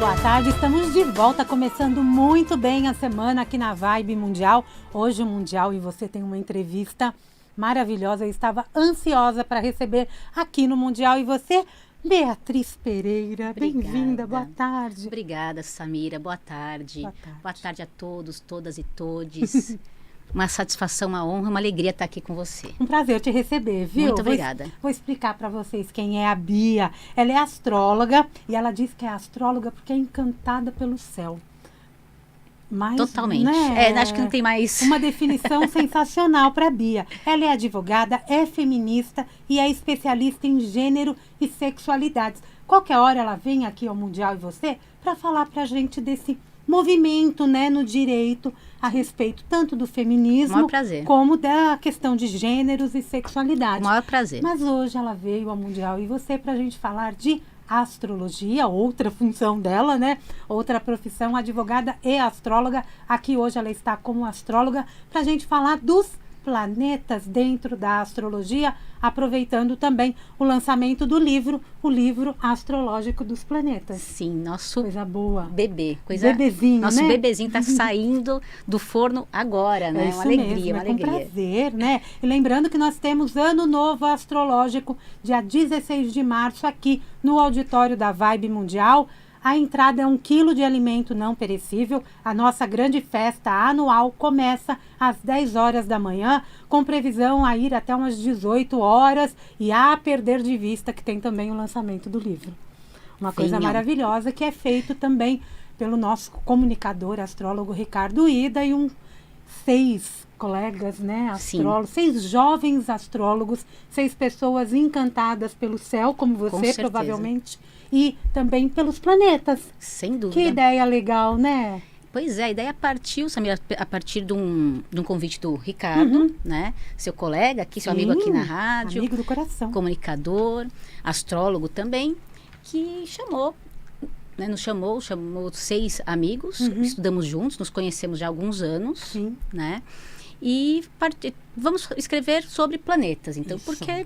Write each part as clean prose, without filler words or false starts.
boa tarde. Estamos de volta, começando muito bem a semana aqui na Vibe Mundial. Hoje o Mundial e você tem uma entrevista maravilhosa. Eu estava ansiosa para receber aqui no Mundial e você, Beatriz Pereira. Bem-vinda, boa tarde. Obrigada, Samira. Boa tarde. Boa tarde. Boa tarde a todos, todas e todes. Uma satisfação, uma honra, uma alegria estar aqui com você. Um prazer te receber, viu? Muito obrigada. Vou explicar para vocês quem é a Bia. Ela é astróloga e ela diz que é astróloga porque é encantada pelo céu. Mas, totalmente. né, Acho que não tem mais. uma definição sensacional para a Bia. Ela é advogada, é feminista e é especialista em gênero e sexualidades. Qualquer hora ela vem aqui ao Mundial e você para falar para a gente desse movimento, né, no direito a respeito tanto do feminismo como da questão de gêneros e sexualidade. O maior prazer. Mas hoje ela veio ao Mundial e você para a gente falar de astrologia, outra função dela, né? Outra profissão, advogada e astróloga. Aqui hoje ela está como astróloga para a gente falar dos planetas dentro da astrologia, aproveitando também o lançamento do livro, o livro astrológico dos planetas. Sim, nosso coisa boa. Bebê, bebezinho, nosso né? bebezinho está saindo do forno agora, né? Isso uma alegria, mesmo, uma alegria. alegria. Com prazer, né? E lembrando que nós temos Ano Novo Astrológico, dia 16 de março, aqui no auditório da Vibe Mundial. A entrada é 1 quilo de alimento não perecível. A nossa grande festa anual começa às 10 horas da manhã, com previsão a ir até umas 18 horas e a perder de vista que tem também o lançamento do livro. Uma coisa maravilhosa que é feito também pelo nosso comunicador, astrólogo Ricardo Ida e 6 colegas, né, astrólogos, 6 jovens astrólogos, 6 pessoas encantadas pelo céu, como você provavelmente, e também pelos planetas. Sem dúvida. Que ideia legal, né? Pois é, a ideia partiu, Samira, a partir de um convite do Ricardo, né? Seu colega aqui, seu amigo aqui na rádio. Amigo do coração. Comunicador, astrólogo também, que chamou, né? Nos chamou 6 amigos, estudamos juntos, nos conhecemos já há alguns anos, né? E vamos escrever sobre planetas, então, porque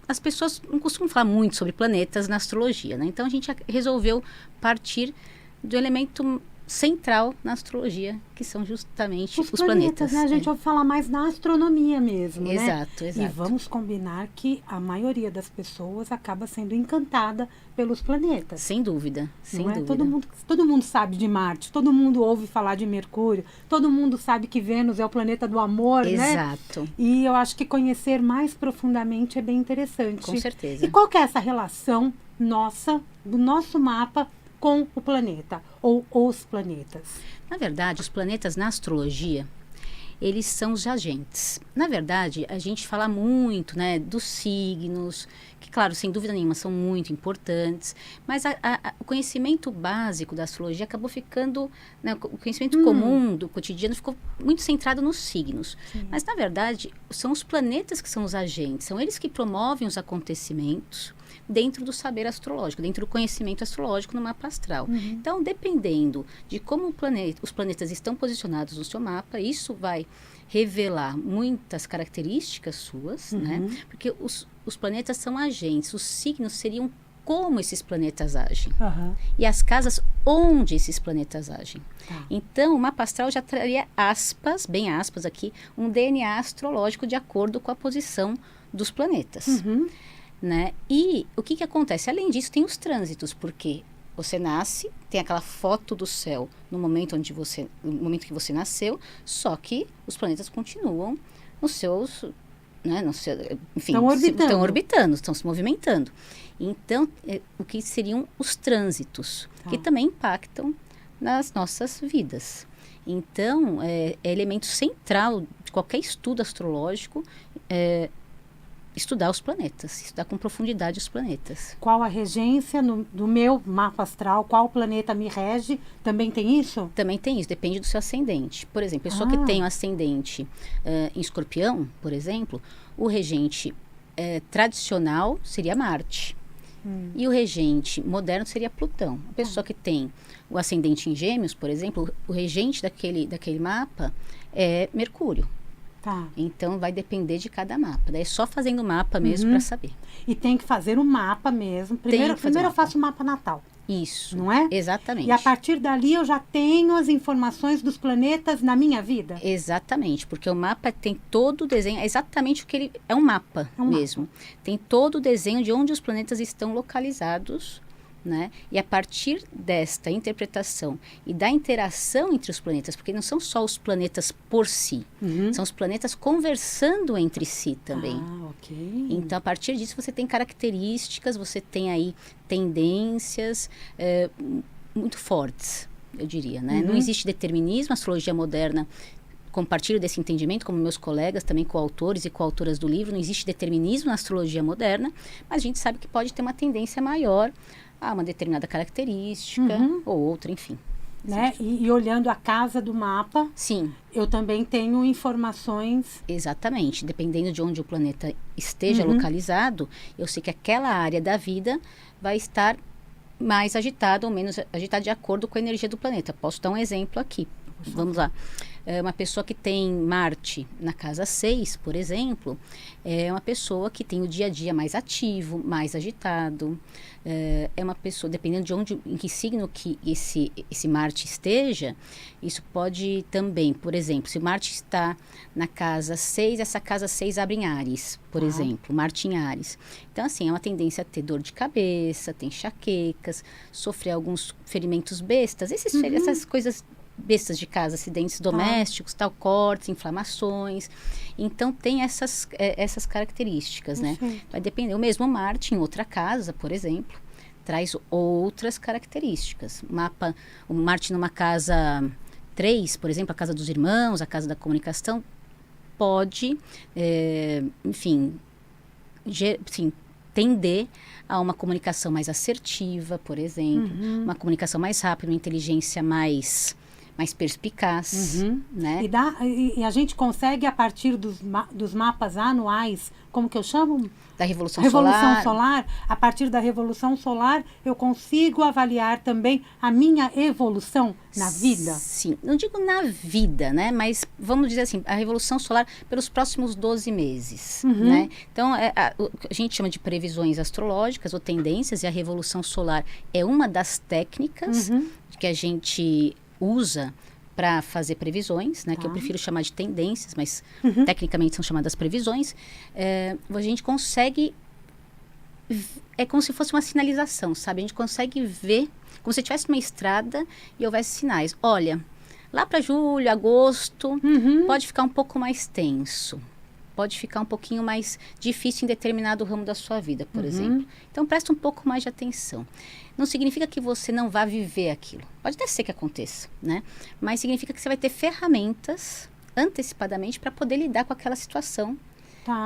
as pessoas não costumam falar muito sobre planetas na astrologia, né? Então a gente resolveu partir do elemento central na astrologia, que são justamente os planetas. Né? A gente ouve falar mais na astronomia mesmo, né? Exato. E vamos combinar que a maioria das pessoas acaba sendo encantada pelos planetas. Sem dúvida, sem dúvida. Todo mundo sabe de Marte, todo mundo ouve falar de Mercúrio, todo mundo sabe que Vênus é o planeta do amor, né? Exato. E eu acho que conhecer mais profundamente é bem interessante. Com certeza. E qual que é essa relação nossa, do nosso mapa, com o planeta, ou os planetas? Na verdade, os planetas na astrologia, eles são os agentes. Na verdade, a gente fala muito, né, dos signos, que, claro, sem dúvida nenhuma, são muito importantes, mas o conhecimento básico da astrologia acabou ficando, né, o conhecimento comum do cotidiano ficou muito centrado nos signos. Mas, na verdade, são os planetas que são os agentes, são eles que promovem os acontecimentos dentro do saber astrológico, dentro do conhecimento astrológico no mapa astral. Então, dependendo de como os planetas estão posicionados no seu mapa, isso vai revelar muitas características suas, né? Porque os planetas são agentes, os signos seriam como esses planetas agem. E as casas onde esses planetas agem. Então, o mapa astral já traria aspas, bem aspas aqui, um DNA astrológico de acordo com a posição dos planetas. Né? E o que acontece? Além disso, tem os trânsitos, porque você nasce, tem aquela foto do céu no momento que você nasceu, só que os planetas continuam nos seus, né, enfim, estão orbitando, estão se movimentando. Então, o que seriam os trânsitos, que também impactam nas nossas vidas. Então, é elemento central de qualquer estudo astrológico, estudar os planetas, estudar com profundidade os planetas. Qual a regência do meu mapa astral, qual planeta me rege, também tem isso? Também tem isso, depende do seu ascendente. Por exemplo, pessoa que tem um ascendente em Escorpião, por exemplo, o regente tradicional seria Marte. E o regente moderno seria Plutão. A pessoa que tem o ascendente em Gêmeos, por exemplo, o regente daquele mapa é Mercúrio. Então, vai depender de cada mapa. Daí é só fazendo o mapa mesmo para saber. E tem que fazer o mapa mesmo. Primeiro eu faço o mapa natal. Isso. Não é? Exatamente. E a partir dali eu já tenho as informações dos planetas na minha vida? Exatamente, porque o mapa tem todo o desenho, é exatamente o que ele... É um mapa mesmo. Tem todo o desenho de onde os planetas estão localizados, né? E a partir desta interpretação e da interação entre os planetas, porque não são só os planetas por si, são os planetas conversando entre si também. Ok. Então, a partir disso, você tem características, você tem aí tendências muito fortes, eu diria, né? Não existe determinismo, a astrologia moderna compartilho desse entendimento, como meus colegas, também coautores e coautoras do livro, não existe determinismo na astrologia moderna, mas a gente sabe que pode ter uma tendência maior a uma determinada característica ou outra, enfim. Né? E olhando a casa do mapa, sim, eu também tenho informações. Exatamente. Dependendo de onde o planeta esteja localizado, eu sei que aquela área da vida vai estar mais agitada ou menos agitada de acordo com a energia do planeta. Posso dar um exemplo aqui. Vamos lá. Uma pessoa que tem Marte na casa 6, por exemplo, é uma pessoa que tem o dia a dia mais ativo, mais agitado. É uma pessoa, dependendo de onde, em que signo que esse Marte esteja, isso pode também, por exemplo, se o Marte está na casa 6, essa casa 6 abre em Áries, por exemplo, Marte em Áries. Então, assim, é uma tendência a ter dor de cabeça, ter enxaquecas, sofrer alguns ferimentos bestas, essas coisas bestas de casa, acidentes domésticos, tal, cortes, inflamações. Então, tem essas características, né? Vai depender. O mesmo Marte, em outra casa, por exemplo, traz outras características. O Marte numa casa 3, por exemplo, a casa dos irmãos, a casa da comunicação, pode, enfim, tender a uma comunicação mais assertiva, por exemplo, uma comunicação mais rápida, uma inteligência mais perspicaz, né? E a gente consegue, a partir dos mapas anuais, como que eu chamo? Da Revolução Solar. A partir da Revolução Solar, eu consigo avaliar também a minha evolução na vida? Sim, não digo na vida, né? Mas vamos dizer assim, a Revolução Solar pelos próximos 12 meses, né? Então, a gente chama de previsões astrológicas ou tendências, e a Revolução Solar é uma das técnicas que a gente usa para fazer previsões, né? Que eu prefiro chamar de tendências, mas tecnicamente são chamadas previsões. A gente consegue... É como se fosse uma sinalização, sabe? A gente consegue ver, como se tivesse uma estrada e houvesse sinais. Olha, lá para julho, agosto, pode ficar um pouco mais tenso. Pode ficar um pouquinho mais difícil em determinado ramo da sua vida, por exemplo. Então, presta um pouco mais de atenção. Não significa que você não vá viver aquilo. Pode até ser que aconteça, né? Mas significa que você vai ter ferramentas antecipadamente para poder lidar com aquela situação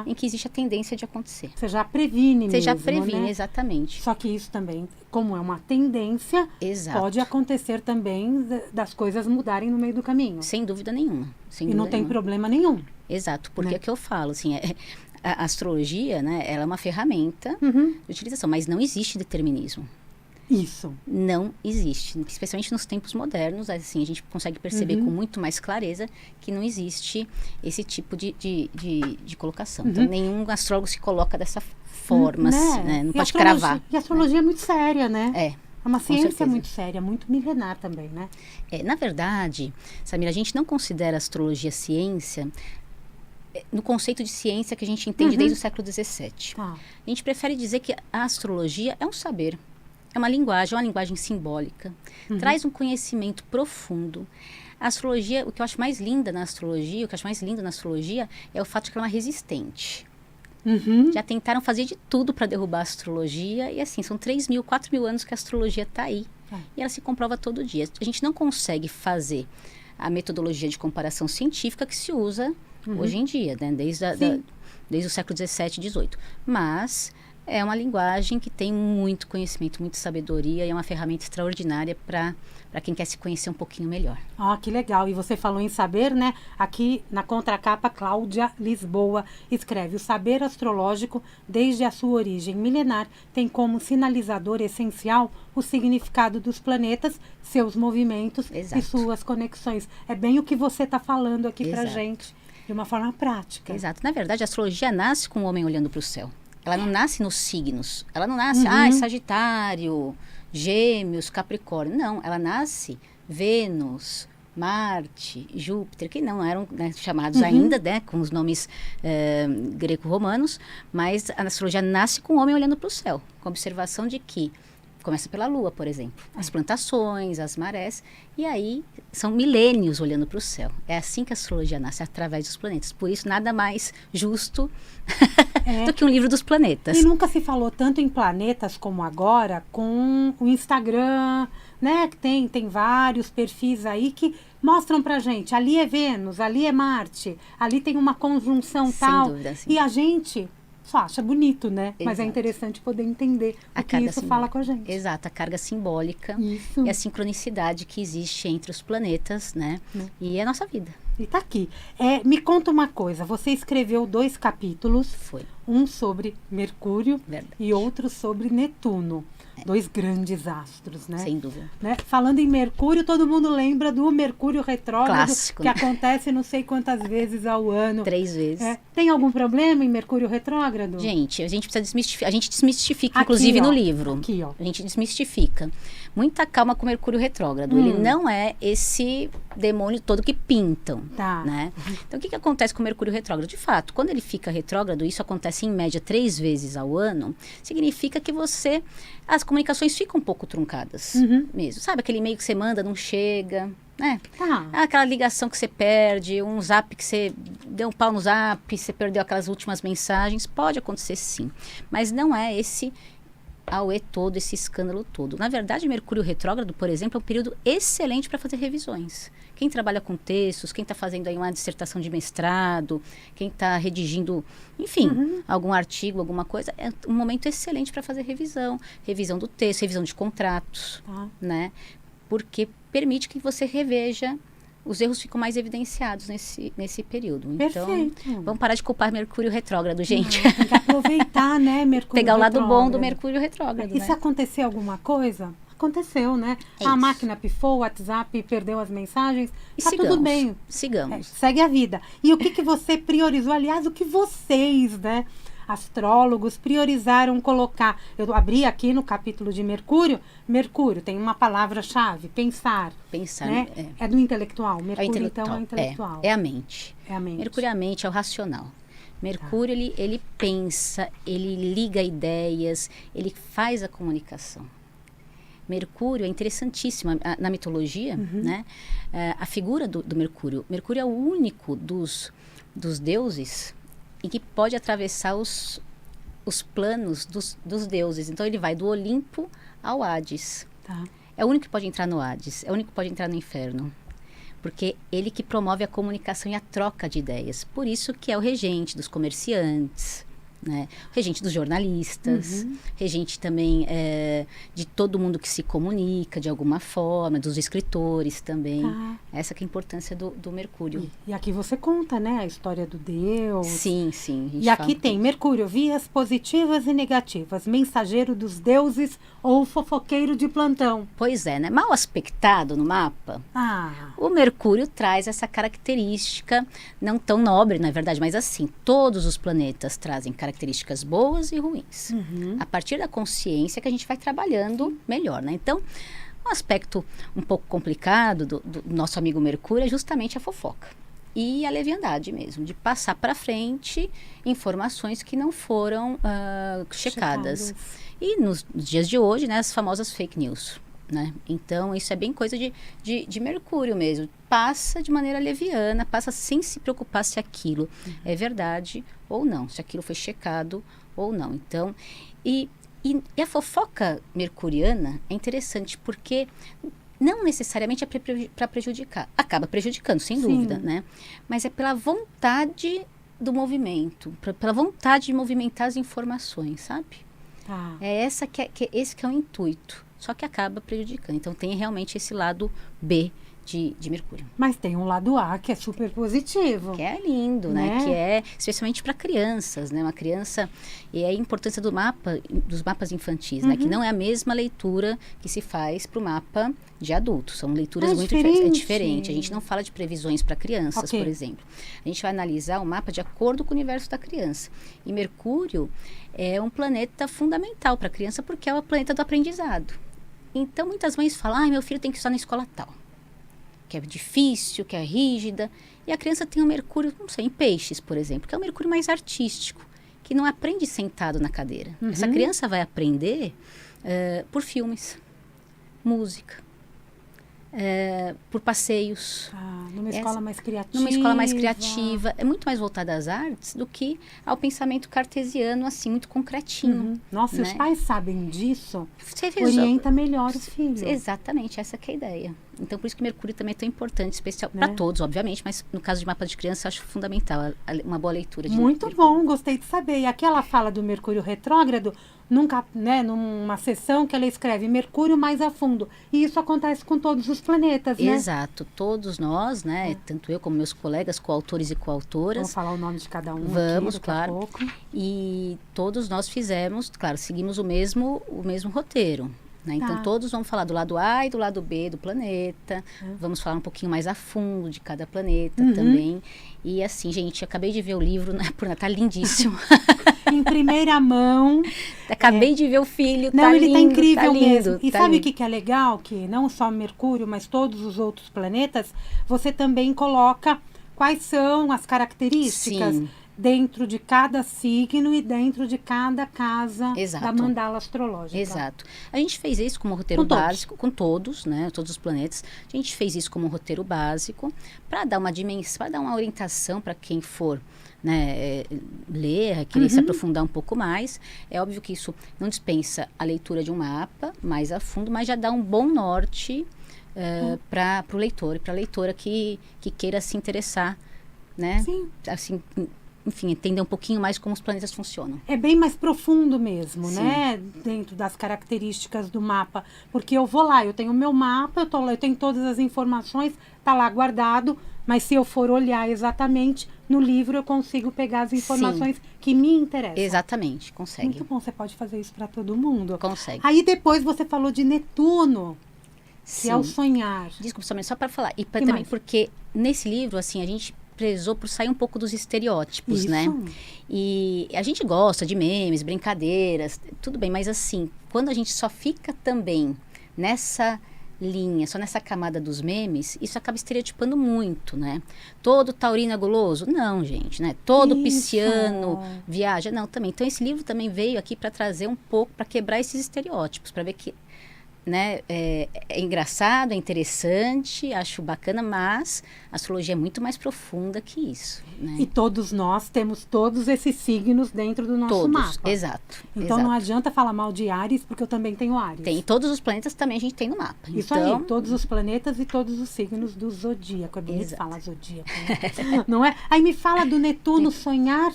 em que existe a tendência de acontecer. Você já previne mesmo, Você já previne, né? Exatamente. Só que isso também, como é uma tendência, pode acontecer também das coisas mudarem no meio do caminho. Sem dúvida nenhuma. E não tem problema nenhum. Exato, porque é que eu falo, assim, a astrologia, né, ela é uma ferramenta de utilização, mas não existe determinismo. Isso. Não existe, especialmente nos tempos modernos, assim, a gente consegue perceber com muito mais clareza que não existe esse tipo de colocação. Então, nenhum astrólogo se coloca dessa forma, assim, né? Não pode cravar. E a astrologia é muito séria, né? É uma ciência muito séria, muito milenar também, né? Na verdade, Samira, a gente não considera a astrologia ciência no conceito de ciência que a gente entende desde o século XVII. A gente prefere dizer que a astrologia é um saber. É uma linguagem simbólica, traz um conhecimento profundo. A astrologia, o que eu acho mais linda na astrologia, o que eu acho mais lindo na astrologia é o fato de que ela é uma resistente. Já tentaram fazer de tudo para derrubar a astrologia e assim, são 3.000, 4.000 anos que a astrologia está aí e ela se comprova todo dia. A gente não consegue fazer a metodologia de comparação científica que se usa hoje em dia, né? Desde o século XVII e XVIII. Mas é uma linguagem que tem muito conhecimento, muita sabedoria e é uma ferramenta extraordinária para quem quer se conhecer um pouquinho melhor. Que legal. E você falou em saber, né? Aqui na contracapa, Cláudia Lisboa escreve: o saber astrológico, desde a sua origem milenar, tem como sinalizador essencial o significado dos planetas, seus movimentos e suas conexões. É bem o que você está falando aqui para gente, de uma forma prática. Exato. Na verdade, a astrologia nasce com o homem olhando para o céu. Ela não nasce nos signos. Ela não nasce, Sagitário, Gêmeos, Capricórnio. Não, ela nasce Vênus, Marte, Júpiter, que não eram, né, chamados ainda, né, com os nomes greco-romanos, mas a astrologia nasce com o homem olhando para o céu, com a observação de que começa pela Lua, por exemplo, as plantações, as marés, e aí são milênios olhando para o céu. É assim que a astrologia nasce, através dos planetas. Por isso, nada mais justo do que um livro dos planetas. E nunca se falou tanto em planetas como agora com o Instagram, né? Que tem vários perfis aí que mostram pra gente, ali é Vênus, ali é Marte, ali tem uma conjunção Sem tal. dúvida, sim. E a gente só acha bonito, né? Mas é Exato. interessante poder entender o que isso fala com a gente. Exato, a carga simbólica Isso. e a sincronicidade que existe entre os planetas, né? E a nossa vida. E tá aqui. Me conta uma coisa, você escreveu 2 capítulos, Foi. um sobre Mercúrio Verdade. e outro sobre Netuno. 2 grandes astros, né? Sem dúvida. Né? Falando em Mercúrio, todo mundo lembra do Mercúrio retrógrado, Clássico, que né? acontece não sei quantas vezes ao ano. 3 vezes. Tem algum problema em Mercúrio retrógrado? Gente, a gente precisa desmistificar. A gente desmistifica, Aqui, inclusive, ó. no livro. Aqui, ó. A gente desmistifica. Muita calma com o Mercúrio retrógrado. Ele não é esse demônio todo que pintam. Tá. Né? Então, o que acontece com o Mercúrio retrógrado? De fato, quando ele fica retrógrado, isso acontece em média 3 vezes ao ano, significa que as comunicações ficam um pouco truncadas mesmo. Sabe aquele e-mail que você manda, não chega, né? Tá. Aquela ligação que você perde, um zap que você deu um pau no zap, você perdeu aquelas últimas mensagens, pode acontecer sim. Mas não é esse auê todo, esse escândalo todo. Na verdade, Mercúrio retrógrado, por exemplo, é um período excelente para fazer revisões. Quem trabalha com textos, quem está fazendo aí uma dissertação de mestrado, quem está redigindo, enfim, algum artigo, alguma coisa, é um momento excelente para fazer revisão. Revisão do texto, revisão de contratos, né? Porque permite que você reveja, os erros ficam mais evidenciados nesse período. Perfeito. Então, vamos parar de culpar Mercúrio retrógrado, gente. Tem que aproveitar, né, Mercúrio Pegar o lado bom retrógrado. do Mercúrio retrógrado, E né? se acontecer alguma coisa? Aconteceu, né? É A isso. máquina pifou, o WhatsApp perdeu as mensagens. E Tá sigamos, tudo bem. sigamos. Segue a vida. E o que você priorizou? Aliás, o que vocês, né, astrólogos, priorizaram colocar? Eu abri aqui no capítulo de Mercúrio. Mercúrio tem uma palavra-chave, pensar. Pensar, Né? É do intelectual. É Mercúrio, então, é intelectual. É a mente. É a mente. Mercúrio é a mente, é o racional. Mercúrio, ele pensa, ele liga ideias, ele faz a comunicação. Mercúrio é interessantíssimo. Na mitologia, né? A figura do Mercúrio. Mercúrio é o único dos deuses em que pode atravessar os planos dos deuses. Então, ele vai do Olimpo ao Hades. Tá. É o único que pode entrar no Hades, é o único que pode entrar no inferno. Porque ele que promove a comunicação e a troca de ideias. Por isso que é o regente dos comerciantes, né? O regente dos jornalistas, regente também de todo mundo que se comunica de alguma forma, dos escritores também. Essa que é a importância do Mercúrio. E aqui você conta, né, a história do Deus. Sim. A gente E aqui fala tem Mercúrio, vias positivas e negativas, mensageiro dos deuses ou fofoqueiro de plantão. Pois é, né? Mal aspectado no mapa, o Mercúrio traz essa característica não tão nobre, na verdade, mas assim, todos os planetas trazem características boas e ruins. A partir da consciência que a gente vai trabalhando melhor, né? Então, um aspecto um pouco complicado do nosso amigo Mercúrio é justamente a fofoca. E a leviandade mesmo, de passar para frente informações que não foram checadas. E nos dias de hoje, né, as famosas fake news. Né? Então, isso é bem coisa de Mercúrio mesmo. Passa de maneira leviana, passa sem se preocupar se aquilo é verdade ou não, se aquilo foi checado ou não. Então, e a fofoca mercuriana é interessante porque não necessariamente é para prejudicar. Acaba prejudicando, sem dúvida, né? Mas é pela vontade do movimento, pela vontade de movimentar as informações, sabe? É esse que é o intuito. Só que acaba prejudicando. Então, tem realmente esse lado B de Mercúrio. Mas tem um lado A que é super positivo. Que é lindo, né? Que é especialmente para crianças, né? Uma criança... E é a importância dos mapas infantis, né? Que não é a mesma leitura que se faz para o mapa de adultos. São leituras muito diferentes. É diferente. A gente não fala de previsões para crianças, por exemplo. A gente vai analisar o mapa de acordo com o universo da criança. E Mercúrio é um planeta fundamental para a criança porque é o planeta do aprendizado. Então, muitas mães falam, meu filho tem que estudar na escola tal, que é difícil, que é rígida. E a criança tem um Mercúrio, não sei, em peixes, por exemplo, que é um Mercúrio mais artístico, que não aprende sentado na cadeira. Essa criança vai aprender por filmes, música, por passeios. Numa escola mais criativa. Numa escola mais criativa. É muito mais voltada às artes do que ao pensamento cartesiano, assim, muito concretinho. Nossa, né? Os pais sabem disso, Você orienta melhor o filho. Exatamente, essa que é a ideia. Então, por isso que Mercúrio também é tão importante, especial para todos, obviamente, mas no caso de mapa de criança, acho fundamental uma boa leitura. Muito bom, gostei de saber. E aqui ela fala do Mercúrio retrógrado, numa sessão que ela escreve Mercúrio mais a fundo. E isso acontece com todos os planetas, né? Exato, todos nós, né? Tanto eu como meus colegas, coautores e coautoras. Vamos falar o nome de cada um. Vamos, aqui, claro. A pouco. E todos nós fizemos, claro, seguimos o mesmo roteiro. Né? Então, todos vamos falar do lado A e do lado B do planeta. Vamos falar um pouquinho mais a fundo de cada planeta também. E assim, gente, acabei de ver o livro, né? Tá lindíssimo. Em primeira mão. Acabei de ver o filho, não, ele lindo, tá incrível tá lindo, mesmo. E tá sabe lindo. o que é legal? Que não só Mercúrio, mas todos os outros planetas, você também coloca quais são as características dentro de cada signo e dentro de cada casa da mandala astrológica. Exato. A gente fez isso como roteiro básico, com todos, né? Todos os planetas. A gente fez isso como roteiro básico para dar uma dimensão, para dar uma orientação para quem for, né, ler, querer se aprofundar um pouco mais. É óbvio que isso não dispensa a leitura de um mapa mais a fundo, mas já dá um bom norte para o leitor e para a leitora que queira se interessar, né? Sim. Assim, enfim, entender um pouquinho mais como os planetas funcionam. É bem mais profundo mesmo, né? Dentro das características do mapa. Porque eu vou lá, eu tenho o meu mapa, eu tenho todas as informações, tá lá guardado, mas se eu for olhar exatamente, no livro eu consigo pegar as informações que me interessam. Exatamente, consegue. Muito bom, você pode fazer isso para todo mundo. Consegue. Aí depois você falou de Netuno, que é o sonhar. Desculpa, somente só para falar. E também porque nesse livro, assim, a gente prezou por sair um pouco dos estereótipos, né? E a gente gosta de memes, brincadeiras, tudo bem, mas assim, quando a gente só fica também nessa linha, só nessa camada dos memes, isso acaba estereotipando muito, né? Todo taurino é guloso? Não, gente, né? Todo pisciano viaja? Não, também. Então, esse livro também veio aqui para trazer um pouco, para quebrar esses estereótipos, para ver que, né, é engraçado, é interessante, acho bacana, mas a astrologia é muito mais profunda que isso, né? E todos nós temos todos esses signos dentro do nosso mapa. Exato. Então não adianta falar mal de Áries, porque eu também tenho Áries. Tem, todos os planetas também a gente tem no mapa. Isso então, aí, todos os planetas e todos os signos do zodíaco. É bonito falar zodíaco, né? Não é? Aí me fala do Netuno sonhar.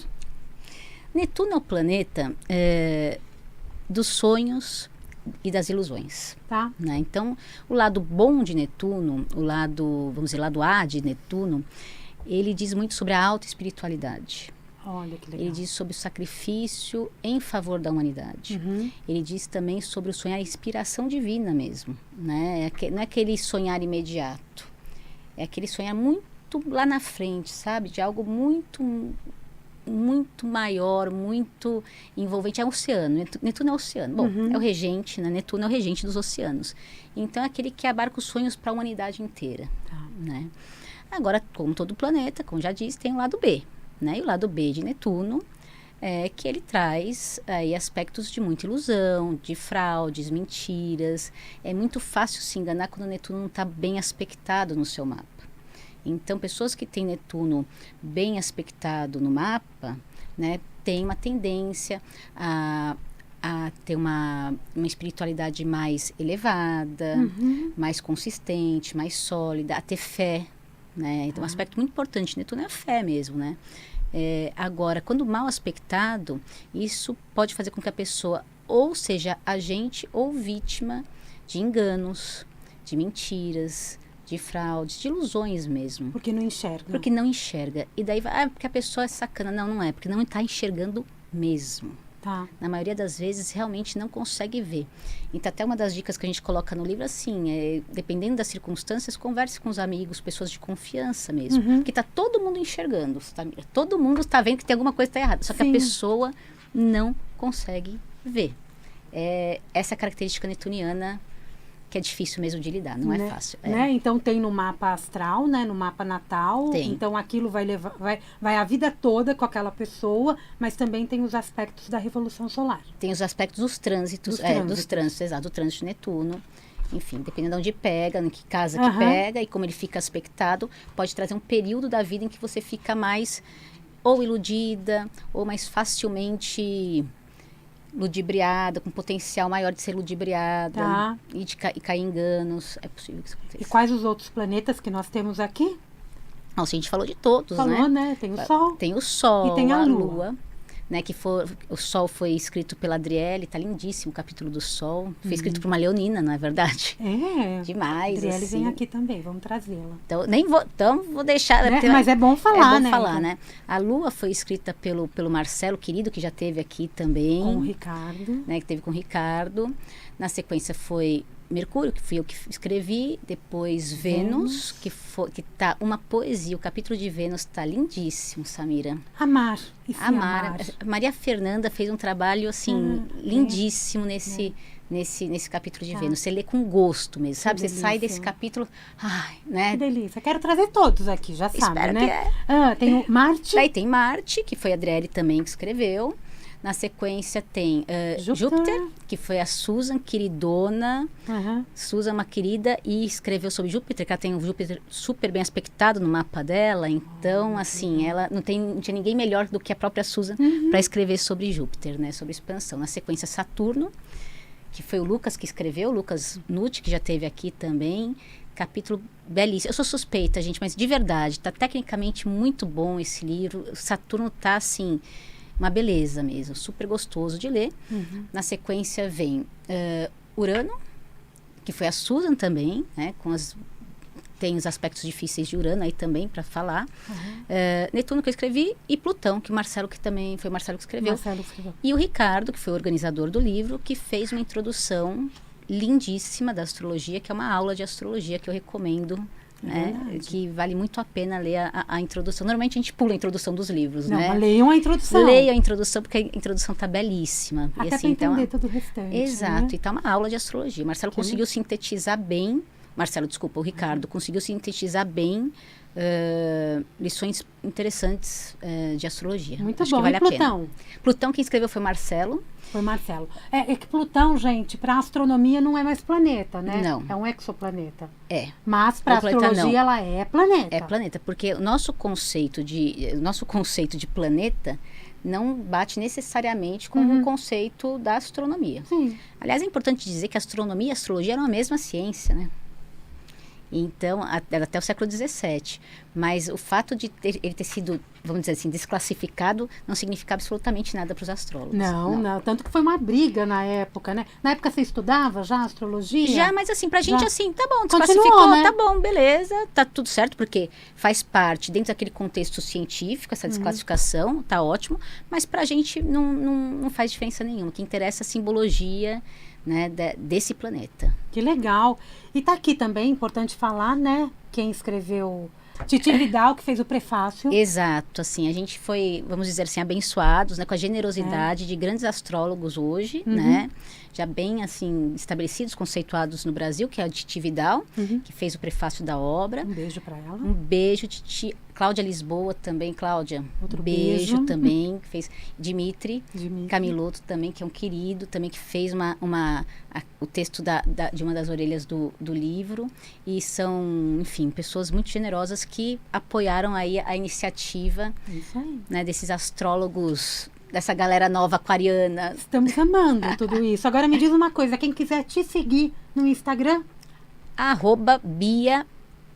Netuno é o planeta dos sonhos e das ilusões. Tá. Né? Então, o lado bom de Netuno, vamos dizer, lado A de Netuno, ele diz muito sobre a autoespiritualidade. Olha que legal. Ele diz sobre o sacrifício em favor da humanidade. Ele diz também sobre o sonhar, a inspiração divina mesmo. Né? Não é aquele sonhar imediato. É aquele sonhar muito lá na frente, sabe? De algo muito maior, muito envolvente. É o oceano. Netuno é o oceano. Bom, é o regente, né? Netuno é o regente dos oceanos. Então, é aquele que abarca os sonhos para a humanidade inteira. Né? Agora, como todo planeta, como já disse, tem o lado B. Né? E o lado B de Netuno é que ele traz aí aspectos de muita ilusão, de fraudes, mentiras. É muito fácil se enganar quando o Netuno não está bem aspectado no seu mapa. Então, pessoas que têm Netuno bem aspectado no mapa, né, têm uma tendência a ter uma espiritualidade mais elevada, mais consistente, mais sólida, a ter fé. Né? Então, um aspecto muito importante de Netuno é a fé mesmo, né? Agora, quando mal aspectado, isso pode fazer com que a pessoa ou seja agente ou vítima de enganos, de mentiras, de fraudes, de ilusões mesmo. Porque não enxerga. Porque não enxerga. E daí vai, porque a pessoa é sacana. Não é, porque não está enxergando mesmo. Tá. Na maioria das vezes, realmente não consegue ver. Então, até uma das dicas que a gente coloca no livro, assim, dependendo das circunstâncias, converse com os amigos, pessoas de confiança mesmo. Porque está todo mundo enxergando, todo mundo está vendo que tem alguma coisa que está errada. Só que a pessoa não consegue ver. Essa é a característica netuniana que é difícil mesmo de lidar, não é fácil. Né? Então tem no mapa astral, né? No mapa natal. Tem. Então aquilo vai a vida toda com aquela pessoa, mas também tem os aspectos da Revolução Solar. Tem os aspectos dos trânsitos, dos trânsitos, exato, do trânsito de Netuno. Enfim, dependendo de onde pega, em que casa que pega e como ele fica aspectado, pode trazer um período da vida em que você fica mais ou iludida, ou mais facilmente ludibriada, com potencial maior de ser ludibriada e cair em enganos. É possível que isso aconteça. E quais os outros planetas que nós temos aqui? Nossa, a gente falou de todos, Falou, né? Tem o Sol. Tem o Sol, e tem a Lua. Né, o Sol foi escrito pela Adriele, tá lindíssimo o capítulo do Sol. Foi escrito por uma leonina, não é verdade? É. Demais, Adriele assim. vem aqui também, vamos trazê-la. Então vou deixar... Né? Mas é bom falar, né? Né? A Lua foi escrita pelo Marcelo, querido, que já teve aqui também. Com o Ricardo. Né, que teve com o Ricardo. Na sequência foi Mercúrio, que fui eu que escrevi, depois Vênus, que tá uma poesia, o capítulo de Vênus tá lindíssimo, Samira. Amar. A Maria Fernanda fez um trabalho, assim, lindíssimo nesse capítulo de Vênus. Você lê com gosto mesmo, sabe? Você sai desse capítulo, né? Que delícia. Quero trazer todos aqui, já sabe, Espero né? Tem o Marte. Daí tem Marte, que foi a Adriele também que escreveu. Na sequência tem Júpiter, que foi a Susan, queridona. Susan, uma querida, e escreveu sobre Júpiter, que ela tem o Júpiter super bem aspectado no mapa dela. Então, assim, ela não tinha ninguém melhor do que a própria Susan para escrever sobre Júpiter, né? Sobre expansão. Na sequência, Saturno, que foi o Lucas que escreveu, Lucas Nutti, que já teve aqui também. Capítulo belíssimo. Eu sou suspeita, gente, mas de verdade, tá tecnicamente muito bom esse livro. O Saturno tá, assim... uma beleza mesmo, super gostoso de ler. Na sequência vem Urano, que foi a Susan também, né? Tem os aspectos difíceis de Urano aí também para falar. Netuno, que eu escrevi, e Plutão, que também foi o Marcelo que escreveu. E o Ricardo, que foi o organizador do livro, que fez uma introdução lindíssima da astrologia, que é uma aula de astrologia que eu recomendo. Né? Que vale muito a pena ler a introdução. Normalmente a gente pula a introdução dos livros, né? Mas leiam a introdução. Leia a introdução, porque a introdução tá belíssima. Até e assim, para entender todo o restante. Exato, né? e tá uma aula de astrologia. Marcelo conseguiu sintetizar bem. O Ricardo conseguiu sintetizar bem lições interessantes de astrologia. Muito Acho bom. que vale E a Plutão? pena. Plutão, quem escreveu foi Marcelo. Foi Marcelo. É que Plutão, gente, para astronomia não é mais planeta, né? Não. É um exoplaneta. É. Mas para astrologia ela é planeta. É planeta, porque o nosso conceito de planeta não bate necessariamente com o conceito da astronomia. Sim. Aliás, é importante dizer que a astronomia e a astrologia eram a mesma ciência, né? Então, era até o século XVII. Mas o fato de ele ter sido, vamos dizer assim, desclassificado, não significa absolutamente nada para os astrólogos. Não. Tanto que foi uma briga na época, né? Na época você estudava já astrologia? Já, mas assim, pra gente assim, tá bom, Continuou, desclassificou, né? tá bom, beleza, tá tudo certo, porque faz parte dentro daquele contexto científico, essa desclassificação, tá ótimo, mas pra gente não faz diferença nenhuma. O que interessa é a simbologia, né, desse planeta. Que legal. E tá aqui também, importante falar, né? Quem escreveu... Titi Vidal, que fez o prefácio. Exato, assim, a gente foi, vamos dizer assim, abençoados, né, com a generosidade de grandes astrólogos hoje, né, já bem, assim, estabelecidos, conceituados no Brasil, que é a Titi Vidal, que fez o prefácio da obra. Um beijo para ela. Um beijo, Titi. Cláudia Lisboa também, Cláudia. Outro beijo beijo também, que fez. Dimitri Camiloto também, que é um querido, também que fez o texto de uma das orelhas do livro. E são, enfim, pessoas muito generosas que apoiaram aí a iniciativa, né, desses astrólogos, dessa galera nova aquariana. Estamos amando tudo isso. Agora me diz uma coisa, quem quiser te seguir no Instagram?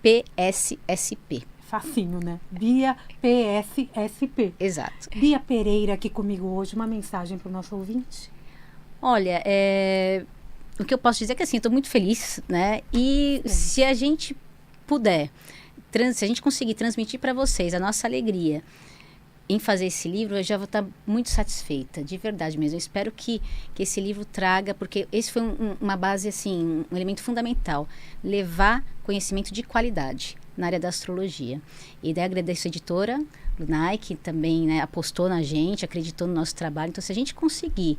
@BiaPSSP. Facinho, né? Bia PSSP. Exato. Bia Pereira aqui comigo hoje, uma mensagem para o nosso ouvinte. Olha, o que eu posso dizer é que assim, eu estou muito feliz, né? E se a gente puder, se a gente conseguir transmitir para vocês a nossa alegria em fazer esse livro, eu já vou estar muito satisfeita, de verdade mesmo. Eu espero que esse livro traga, porque esse foi uma base, assim, um elemento fundamental, levar conhecimento de qualidade na área da astrologia. E daí agradeço a editora Lunai, que também, né, apostou na gente, acreditou no nosso trabalho. Então, se a gente conseguir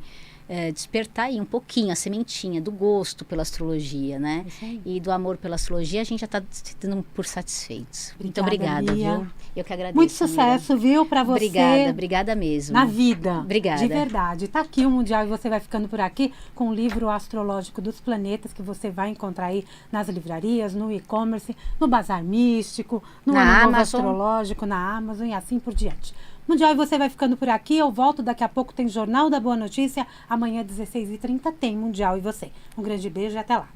despertar aí um pouquinho a sementinha do gosto pela astrologia, né? Isso aí. E do amor pela astrologia, a gente já está se dando por satisfeitos. Muito Obrigada, obrigada, Lia. viu? Eu que agradeço. Muito sucesso, viu, para você. Obrigada mesmo. Na vida. Obrigada. De verdade. Tá aqui o Mundial e você vai ficando por aqui com o livro astrológico dos planetas que você vai encontrar aí nas livrarias, no e-commerce, no Bazar Místico, no Na Ano Novo Amazon. Astrológico, na Amazon e assim por diante. Mundial e você vai ficando por aqui. Eu volto daqui a pouco. Tem Jornal da Boa Notícia. Amanhã, 16h30, tem Mundial e você. Um grande beijo e até lá.